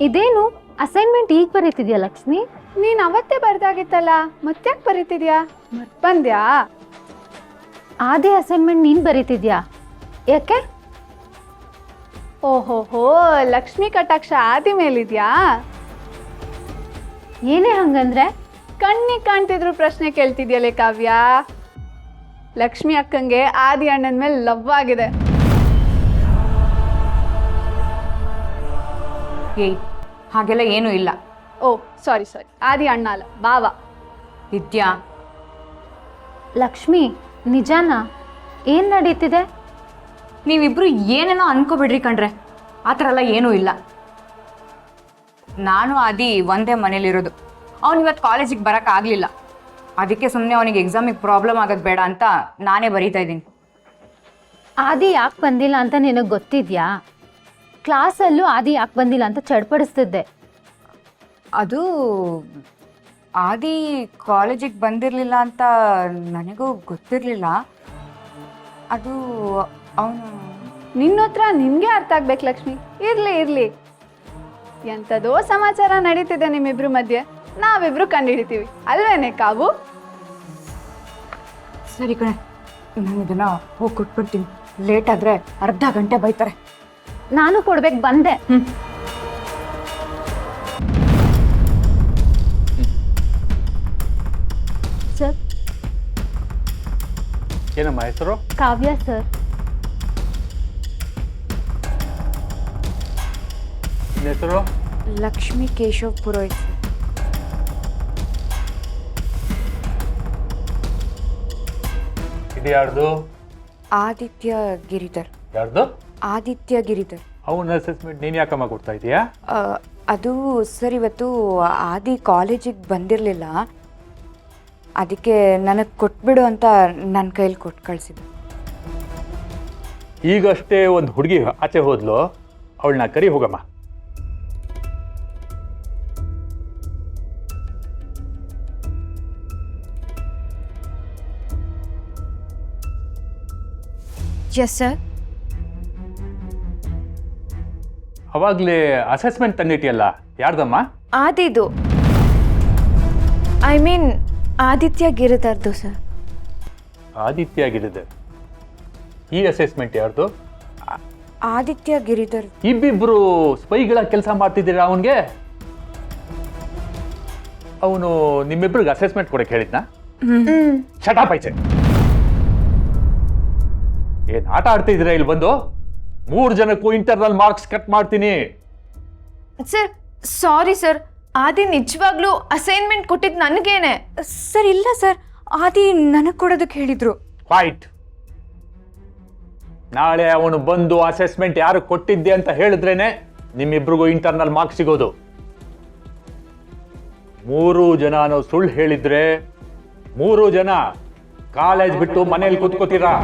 ಇದೇನು ಅಸೈನ್ಮೆಂಟ್ ಈಗ ಬರೀತಿದ್ಯಾ ಲಕ್ಷ್ಮಿ? ನೀನ್ ಅವತ್ತೇ ಬರ್ದಾಗಿತ್ತಲ್ಲ, ಮತ್ತ್ಯಾಕೆ ಬರೀತಿದ್ಯಾ? ಬಂದ್ಯಾ? ಅದೇ ಅಸೈನ್ಮೆಂಟ್ ನೀನ್ ಬರೀತಿದ್ಯಾ? ಯಾಕೆ? ಓಹೋಹೋ, ಲಕ್ಷ್ಮಿ ಕಟಾಕ್ಷ ಆದಿ ಮೇಲಿದ್ಯಾ? ಏನೇ ಹಂಗಂದ್ರೆ? ಕಣ್ಣಿಗೆ ಕಾಣ್ತಿದ್ರು ಪ್ರಶ್ನೆ ಕೇಳ್ತಿದ್ಯಲ್ಲೇ ಕಾವ್ಯ. ಲಕ್ಷ್ಮಿ ಅಕ್ಕಂಗೆ ಆದಿ ಅಣ್ಣನ ಮೇಲೆ ಲವ್ ಆಗಿದೆ. ಏಯ್, ಹಾಗೆಲ್ಲ ಏನೂ ಇಲ್ಲ. ಓ ಸಾರಿ, ಆದಿ ಅಣ್ಣ ಅಲ್ಲ, ಬಾವ. ವಿದ್ಯಾ, ಲಕ್ಷ್ಮಿ ನಿಜಾನಾ? ಏನ್ ನಡೀತಿದೆ? ನೀವಿಬ್ರು ಏನೇನೋ ಅನ್ಕೋಬಿಡ್ರಿ ಕಣ್ರೆ, ಆ ಥರ ಎಲ್ಲ ಏನೂ ಇಲ್ಲ. ನಾನು ಆದಿ ಒಂದೇ ಮನೇಲಿರೋದು. ಅವ್ನು ಇವತ್ತು ಕಾಲೇಜಿಗೆ ಬರೋಕ್ಕಾಗಲಿಲ್ಲ, ಅದಕ್ಕೆ ಸುಮ್ಮನೆ ಅವನಿಗೆ ಎಕ್ಸಾಮಿಗೆ ಪ್ರಾಬ್ಲಮ್ ಆಗೋದು ಬೇಡ ಅಂತ ನಾನೇ ಬರೀತಾ ಇದ್ದೀನಿ. ಆದಿ ಯಾಕೆ ಬಂದಿಲ್ಲ ಅಂತ ನಿನಗೆ ಗೊತ್ತಿದ್ಯಾ? ಕ್ಲಾಸಲ್ಲೂ ಆದಿ ಯಾಕೆ ಬಂದಿಲ್ಲ ಅಂತ ಚಡ್ಪಡಿಸ್ತಿದ್ದೆ. ಅದು ಆದಿ ಕಾಲೇಜಿಗೆ ಬಂದಿರಲಿಲ್ಲ ಅಂತ ನನಗೂ ಗೊತ್ತಿರಲಿಲ್ಲ. ಅದು ಅವನು ನಿನ್ನ ಹತ್ರ ನಿನ್ಗೆ ಅರ್ಥ ಆಗ್ಬೇಕು ಲಕ್ಷ್ಮಿ. ಇರ್ಲಿ ಎಂಥದೋ ಸಮಾಚಾರ ನಡೀತಿದೆ ನಿಮ್ಮಿಬ್ರು ಮಧ್ಯೆ, ನಾವಿಬ್ರು ಕಂಡುಹಿಡಿತೀವಿ ಅಲ್ವೇನೆ ಕಾವು? ಸರಿ ಕಣೆ, ನಾನು ಇದನ್ನು ಹೋಗಿ ಕೊಟ್ಬಿಡ್ತೀನಿ. ಲೇಟ್ ಆದರೆ ಅರ್ಧ ಗಂಟೆ ಬೈತಾರೆ. ನಾನು ಕೊಡ್ಬೇಕು ಬಂದೆ. ಸರ್. ಏನಮ್ಮ ಹೆಸರು? ಕಾವ್ಯ ಸರ್. ನಿನ್ನ ಹೆಸರು? ಲಕ್ಷ್ಮಿ ಕೇಶವ್ ಪುರೋಹಿತ್. ಇದು ಯಾರ್ದು? ಆದಿತ್ಯ ಗಿರಿಧರ್. ಯಾರ್ದು? ಆದಿತ್ಯ ಗಿರಿಧರ್. ಅವನ ಅಸೆಸ್ಮೆಂಟ್ ನೀನು ಯಾಕಮ್ಮ ಕೊಡ್ತಾ ಇದೀಯಾ? ಅದು ಸರ್, ಇವತ್ತು ಆದಿ ಕಾಲೇಜಿಗೆ ಬಂದಿರಲಿಲ್ಲ, ಅದಕ್ಕೆ ನನಗೆ ಕೊಟ್ಬಿಡು ಅಂತ ನನ್ನ ಕೈಲಿ ಕೊಟ್ಟು ಕಳಿಸಿದ್ದು. ಈಗಷ್ಟೇ ಒಂದು ಹುಡುಗಿ ಆಚೆ ಹೋದ್ಲು, ಅವಳನ್ನ ಕರಿ ಹೋಗಮ್ಮ. Yes sir. ಅವಾಗಲೇ ಅಸೆಸ್ಮೆಂಟ್ ತಂದಿಟ್ಟಿಯಲ್ಲ, ಯಾರ್ದಮ್ಮ? ಆದಿದು, ಐ ಮೀನ್ ಆದಿತ್ಯ ಗಿರಿಧರ್ದು ಸರ್. ಆದಿತ್ಯ ಗಿರಿಧರ್. ಈ ಅಸೆಸ್ಮೆಂಟ್ ಯಾರ್ದು? ಆದಿತ್ಯ ಗಿರಿಧರ್. ಇಬ್ಬಿಬ್ರು ಸ್ಪೈಗಳ ಕೆಲಸ ಮಾಡ್ತಿದ್ದೀರಾ ಅವನಿಗೆ? ಅವನು ನಿಮ್ಮಿಬ್ರಿಗೆ ಅಸೆಸ್ಮೆಂಟ್ ಕೊಡಕ್ಕೆ ಹೇಳಿದ್ನಾ? ಶಟಾಪ್ ಐಚೆ. ಏನ್ ಆಟ ಆಡ್ತಿದ್ದೀರಾ ಇಲ್ಲಿ ಬಂದು? 3 ಜನಕ್ಕೂ ಇಂಟರ್ನಲ್ ಮಾರ್ಕ್ಸ್ ಕಟ್ ಮಾಡ್ತೀನಿ. ಸರ್ ಸಾರಿ ಸರ್, ಆದಿ ನಿಜವಾಗ್ಲೂ ಅಸೈನ್ಮೆಂಟ್ ಕೊಟ್ಟಿದ್ದು ನನಗೇನೆ ಸರ್. ಇಲ್ಲ ಸರ್, ಆದಿ ನನಗೆ ಕೊಡೋದಕ್ಕೆ ಹೇಳಿದ್ರು. ಫೈಟ್. ನಾಳೆ ಅವನು ಬಂದು ಅಸೆಸ್ಮೆಂಟ್ ಯಾರು ಕೊಟ್ಟಿದ್ದೆ ಅಂತ ಹೇಳಿದ್ರೇನೆ ನಿಮ್ಮಿಬ್ರಿಗೂ ಇಂಟರ್ನಲ್ ಮಾರ್ಕ್ಸ್ ಸಿಗೋದು. 3 ಜನ ಸುಳ್ಳು ಹೇಳಿದ್ರೆ 3 ಜನ ಕಾಲೇಜ್ ಬಿಟ್ಟು ಮನೇಲಿ ಕೂತ್ಕೋತೀರಾ?